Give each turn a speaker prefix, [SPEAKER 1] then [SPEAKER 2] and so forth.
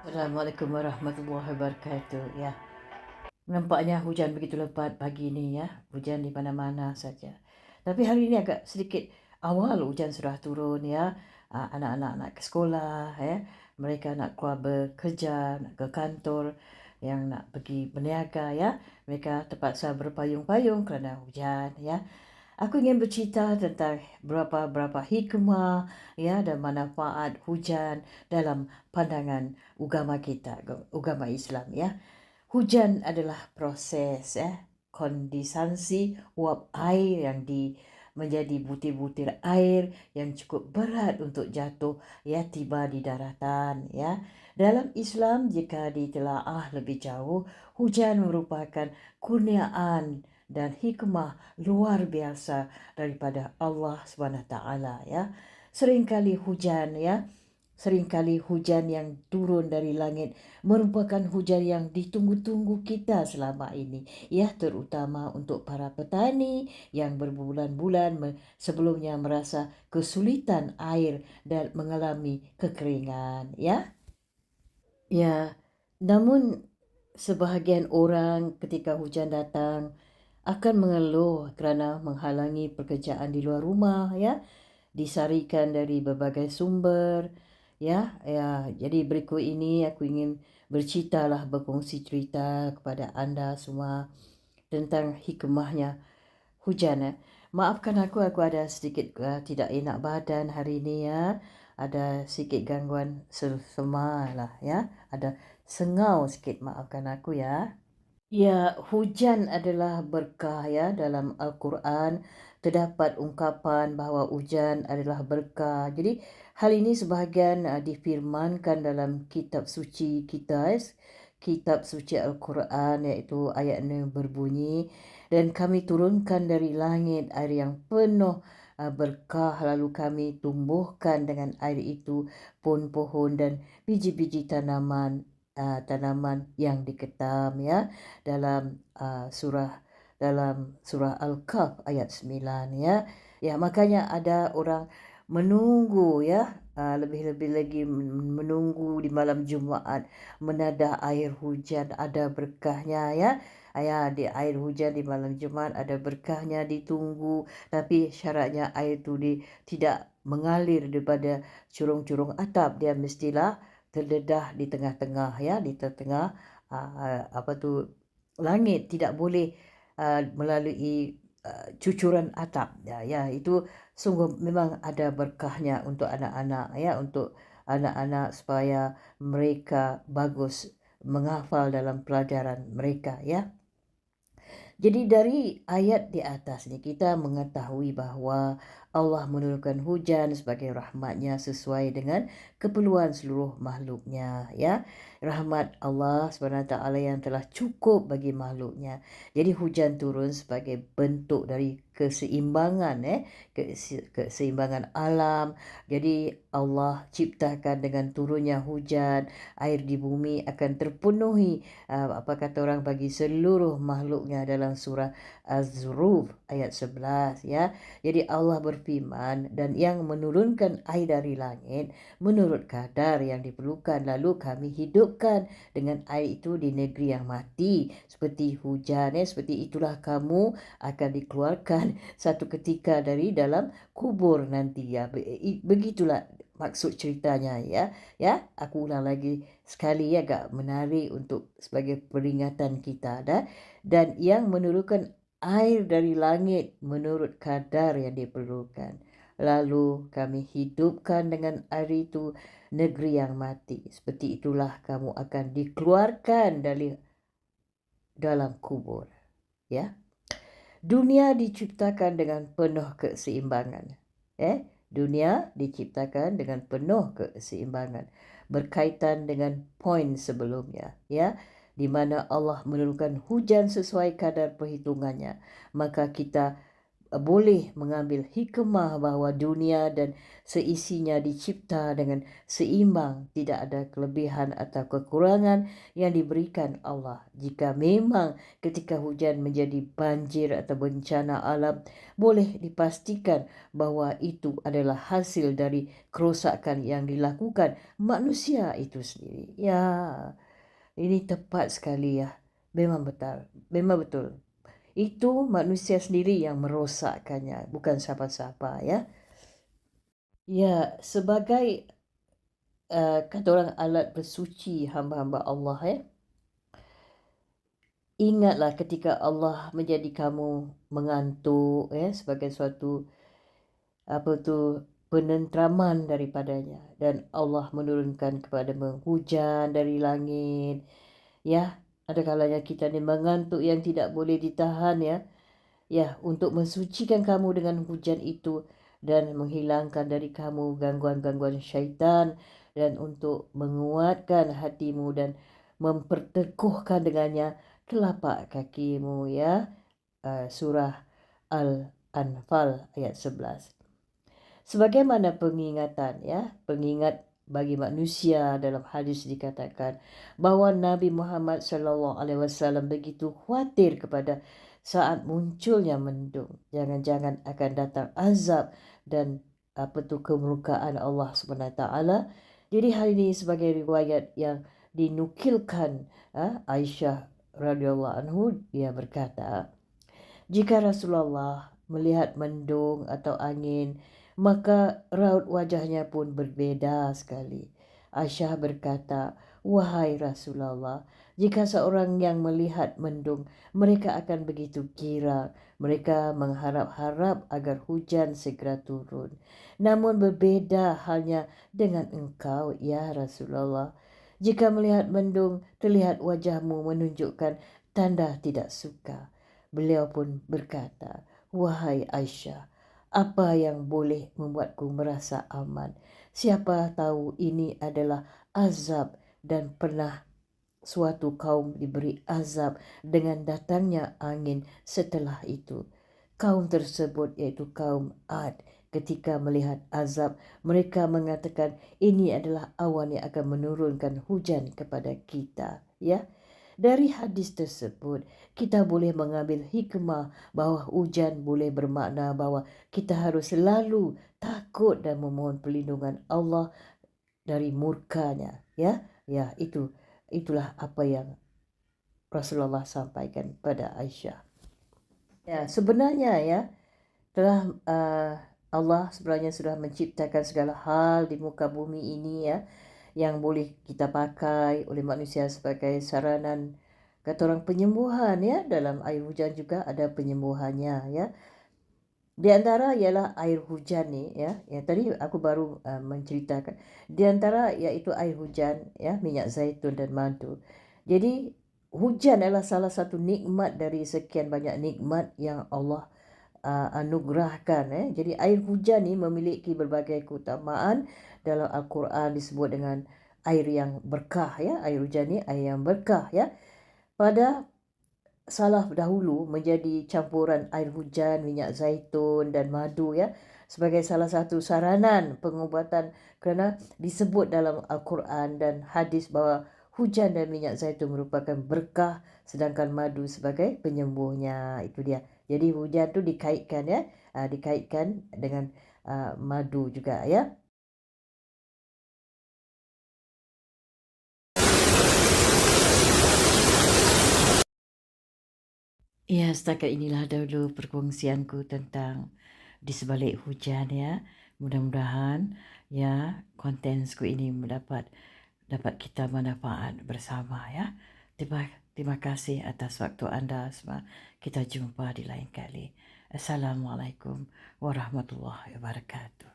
[SPEAKER 1] Assalamualaikum warahmatullahi wabarakatuh. Ya, nampaknya hujan begitu lebat pagi ini ya. Hujan di mana-mana saja. Tapi hari ini agak sedikit awal hujan sudah turun ya. Anak-anak nak ke sekolah ya. Mereka nak keluar bekerja, nak ke kantor, yang nak pergi berniaga ya. Mereka terpaksa berpayung-payung kerana hujan ya. Aku ingin bercerita tentang berapa hikmah ya dan manfaat hujan dalam pandangan agama kita, agama Islam ya. Hujan adalah proses kondensasi uap air yang menjadi butir-butir air yang cukup berat untuk jatuh ya tiba di daratan ya. Dalam Islam jika ditelaah lebih jauh, hujan merupakan kurniaan dan hikmah luar biasa daripada Allah SWT ya. Seringkali hujan yang turun dari langit merupakan hujan yang ditunggu-tunggu kita selama ini. Ya, terutama untuk para petani yang berbulan-bulan sebelumnya merasa kesulitan air dan mengalami kekeringan. Ya, namun sebahagian orang ketika hujan datang akan mengeluh kerana menghalangi pekerjaan di luar rumah ya, disarikan dari berbagai sumber ya. Jadi berikut ini aku ingin berkongsi cerita kepada anda semua tentang hikmahnya hujan ya. Maafkan aku ada sedikit tidak enak badan hari ini ya. Ada sedikit gangguan sema lah ya. Ada sengau sikit, maafkan aku ya. Ya, hujan adalah berkah ya. Dalam Al-Quran terdapat ungkapan bahawa hujan adalah berkah. Jadi hal ini sebahagian difirmankan dalam kitab suci kita, kitab suci Al-Quran, iaitu ayatnya berbunyi, dan kami turunkan dari langit air yang penuh berkah, lalu kami tumbuhkan dengan air itu pohon-pohon dan biji-biji tanaman yang diketam ya, dalam surah Al-Kahf ayat 9 ya. Ya, makanya ada orang menunggu ya, lebih-lebih lagi menunggu di malam Jumaat menadah air hujan, ada berkahnya ya. Di air hujan di malam Jumaat ada berkahnya, ditunggu, tapi syaratnya air itu tidak mengalir daripada curung-curung atap, dia mestilah terdedah di tengah-tengah ya, di tengah langit, tidak boleh melalui cucuran atap ya. Itu sungguh memang ada berkahnya untuk anak-anak ya, untuk anak-anak supaya mereka bagus menghafal dalam pelajaran mereka ya. Jadi dari ayat di atas ni kita mengetahui bahawa Allah menurunkan hujan sebagai rahmatnya sesuai dengan keperluan seluruh makhluknya ya. Rahmat Allah SWT yang telah cukup bagi makhluknya. Jadi hujan turun sebagai bentuk dari keseimbangan keseimbangan alam. Jadi Allah ciptakan dengan turunnya hujan, air di bumi akan terpenuhi apa kata orang, bagi seluruh makhluknya dalam surah Az-Zuruf ayat 11 ya. Jadi Allah berfirman, dan yang menurunkan air dari langit menurut kadar yang diperlukan, lalu kami hidupkan dengan air itu di negeri yang mati seperti hujan seperti itulah kamu akan dikeluarkan satu ketika dari dalam kubur nanti ya. Begitulah maksud ceritanya ya. Aku ulang lagi sekali ya, agak menarik untuk sebagai peringatan kita dan yang menurunkan air dari langit menurut kadar yang diperlukan, lalu kami hidupkan dengan air itu negeri yang mati, seperti itulah kamu akan dikeluarkan dari dalam kubur ya. Dunia diciptakan dengan penuh keseimbangan. Dunia diciptakan dengan penuh keseimbangan, berkaitan dengan poin sebelumnya ya, di mana Allah menurunkan hujan sesuai kadar perhitungannya. Maka kita boleh mengambil hikmah bahawa dunia dan seisinya dicipta dengan seimbang, tidak ada kelebihan atau kekurangan yang diberikan Allah. Jika memang ketika hujan menjadi banjir atau bencana alam, boleh dipastikan bahawa itu adalah hasil dari kerosakan yang dilakukan manusia itu sendiri. Ya, ini tepat sekali ya. Memang betul. Memang betul. Itu manusia sendiri yang merosakkannya, bukan siapa-siapa ya. Ya, sebagai kata orang alat bersuci hamba-hamba Allah ya. Ingatlah ketika Allah menjadi kamu mengantuk ya sebagai suatu penentraman daripadanya, dan Allah menurunkan kepadamu hujan dari langit ya. Ada kalanya kita ni mengantuk yang tidak boleh ditahan ya. Ya, untuk mensucikan kamu dengan hujan itu dan menghilangkan dari kamu gangguan-gangguan syaitan, dan untuk menguatkan hatimu dan memperteguhkan dengannya telapak kakimu ya. Surah Al-Anfal ayat 11. Sebagaimana pengingatan ya, pengingat bagi manusia, dalam hadis dikatakan bahawa Nabi Muhammad SAW begitu khawatir kepada saat munculnya mendung. Jangan-jangan akan datang azab dan kemurkaan Allah SWT. Jadi hal ini sebagai riwayat yang dinukilkan Aisyah radhiyallahu anhu, dia berkata, jika Rasulullah melihat mendung atau angin, maka raut wajahnya pun berbeza sekali. Aisyah berkata, wahai Rasulullah, jika seorang yang melihat mendung, mereka akan begitu girang. Mereka mengharap-harap agar hujan segera turun. Namun berbeda halnya dengan engkau, ya Rasulullah. Jika melihat mendung, terlihat wajahmu menunjukkan tanda tidak suka. Beliau pun berkata, wahai Aisyah, apa yang boleh membuatku merasa aman? Siapa tahu ini adalah azab, dan pernah suatu kaum diberi azab dengan datangnya angin setelah itu. Kaum tersebut iaitu kaum Ad, ketika melihat azab, mereka mengatakan ini adalah awan yang akan menurunkan hujan kepada kita. Ya. Dari hadis tersebut, kita boleh mengambil hikmah bahawa hujan boleh bermakna bahawa kita harus selalu takut dan memohon perlindungan Allah dari murkanya. Ya, itulah apa yang Rasulullah sampaikan pada Aisyah. Ya, sebenarnya ya, telah Allah sebenarnya sudah menciptakan segala hal di muka bumi ini ya, yang boleh kita pakai oleh manusia sebagai saranan, kata orang, penyembuhan ya. Dalam air hujan juga ada penyembuhannya ya. Di antara ialah air hujan ni ya, yang tadi aku baru menceritakan. Di antara iaitu air hujan ya, minyak zaitun dan madu. Jadi hujan adalah salah satu nikmat dari sekian banyak nikmat yang Allah anugerahkan. Jadi air hujan ni memiliki berbagai keutamaan. Dalam Al-Quran disebut dengan air yang berkah ya. Air hujan ni air yang berkah ya. Pada salaf dahulu menjadi campuran air hujan, minyak zaitun dan madu ya, sebagai salah satu saranan pengubatan, kerana disebut dalam Al-Quran dan hadis bahawa hujan dan minyak zaitun merupakan berkah, sedangkan madu sebagai penyembuhnya. Itu dia. Jadi hujan tu dikaitkan ya, dikaitkan dengan madu juga ya. Ya, setakat inilah dahulu perkongsianku tentang di sebalik hujan ya. Mudah-mudahan ya kontensku ini dapat kita manfaat bersama ya. Terima kasih atas waktu anda semua. Kita jumpa di lain kali. Assalamualaikum warahmatullahi wabarakatuh.